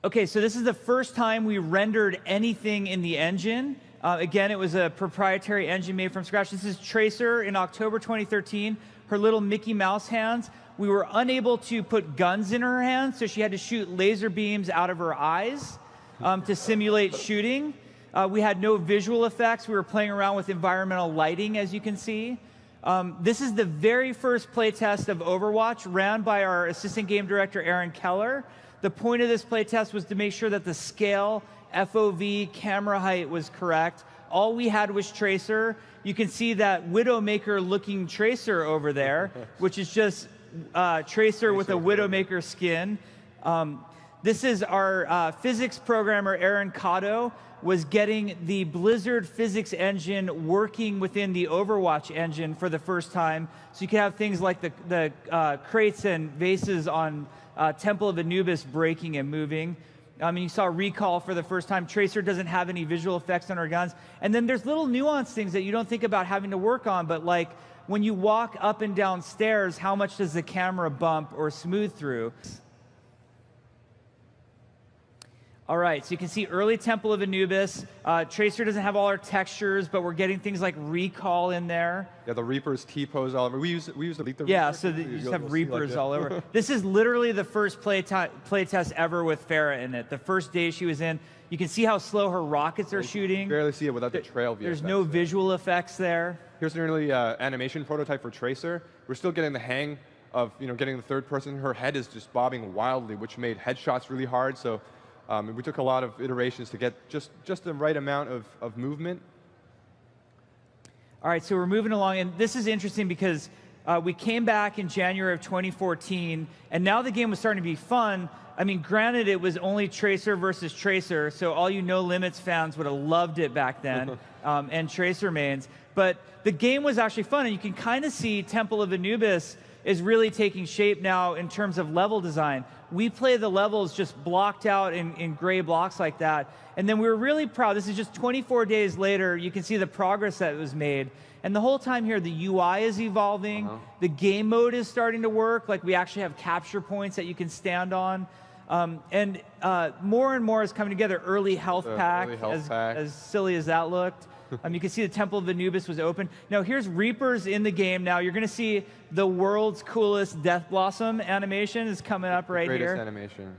Okay, so this is the first time we rendered anything in the engine. Again, it was a proprietary engine made from scratch. This is Tracer in October 2013, her little Mickey Mouse hands. We were unable to put guns in her hands, so she had to shoot laser beams out of her eyes to simulate shooting. We had no visual effects. We were playing around with environmental lighting, as you can see. This is the very first playtest of Overwatch, ran by our assistant game director, Aaron Keller. The point of this playtest was to make sure that the scale, FOV, camera height was correct. All we had was Tracer. You can see that Widowmaker-looking Tracer over there, which is just Tracer with a Widowmaker skin. This is our physics programmer, Aaron Cotto, was getting the Blizzard physics engine working within the Overwatch engine for the first time. So you can have things like the crates and vases on Temple of Anubis breaking and moving. You saw Recall for the first time. Tracer doesn't have any visual effects on her guns. And then there's little nuanced things that you don't think about having to work on, but like when you walk up and down stairs, how much does the camera bump or smooth through? All right, so you can see early Temple of Anubis. Tracer doesn't have all our textures, but we're getting things like Recall in there. Yeah, the Reaper's T-pose all over. We use the Reaper. Yeah, so you just have Reapers all over. This is literally the first play test ever with Farah in it. The first day she was in, you can see how slow her rockets are shooting. You barely see it without the trail view. There's no visual effects there. Here's an early animation prototype for Tracer. We're still getting the hang of getting the third person. Her head is just bobbing wildly, which made headshots really hard. So we took a lot of iterations to get just the right amount of movement. All right, so we're moving along, and this is interesting because we came back in January of 2014, and now the game was starting to be fun. I mean, granted, it was only Tracer versus Tracer, so all you No Limits fans would have loved it back then, and Tracer mains. But the game was actually fun, and you can kind of see Temple of Anubis is really taking shape now in terms of level design. We play the levels just blocked out in gray blocks like that. And then we were really proud. This is just 24 days later. You can see the progress that was made. And the whole time here, the UI is evolving. The game mode is starting to work. Like we actually have capture points that you can stand on. And more and more is coming together. Early health pack, as silly as that looked. You can see the Temple of Anubis was open. Now here's Reapers in the game. Now you're going to see the world's coolest Death Blossom animation is coming up right here. Greatest animation.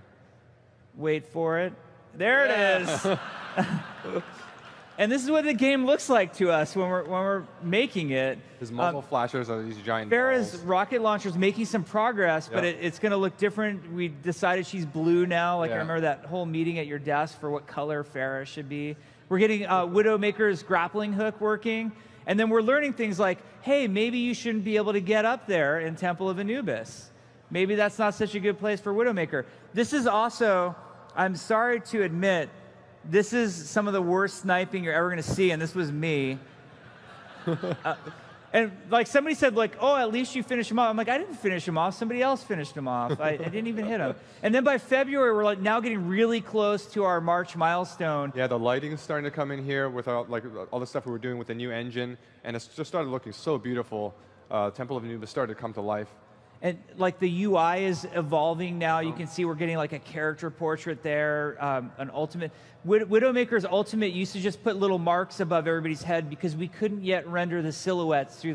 Wait for it. There it is. And this is what the game looks like to us when we're making it. His muzzle flashers are these giant Farah's balls. rocket launcher is making some progress, but it's going to look different. We decided she's blue now. Like I remember that whole meeting at your desk for what color Farah should be. We're getting Widowmaker's grappling hook working. And then we're learning things like, hey, maybe you shouldn't be able to get up there in Temple of Anubis. Maybe that's not such a good place for Widowmaker. This is also, I'm sorry to admit, this is some of the worst sniping you're ever going to see, and this was me. And like somebody said, like, oh, at least you finished him off. I'm like, I didn't finish him off. Somebody else finished him off. I didn't even hit him. And then by February, we're like now getting really close to our March milestone. Yeah, the lighting's starting to come in here with all the stuff we were doing with the new engine, and it's just started looking so beautiful. Temple of Anubis started to come to life. And like the UI is evolving now. You can see we're getting like a character portrait there, an ultimate. Widowmaker's ultimate used to just put little marks above everybody's head because we couldn't yet render the silhouettes through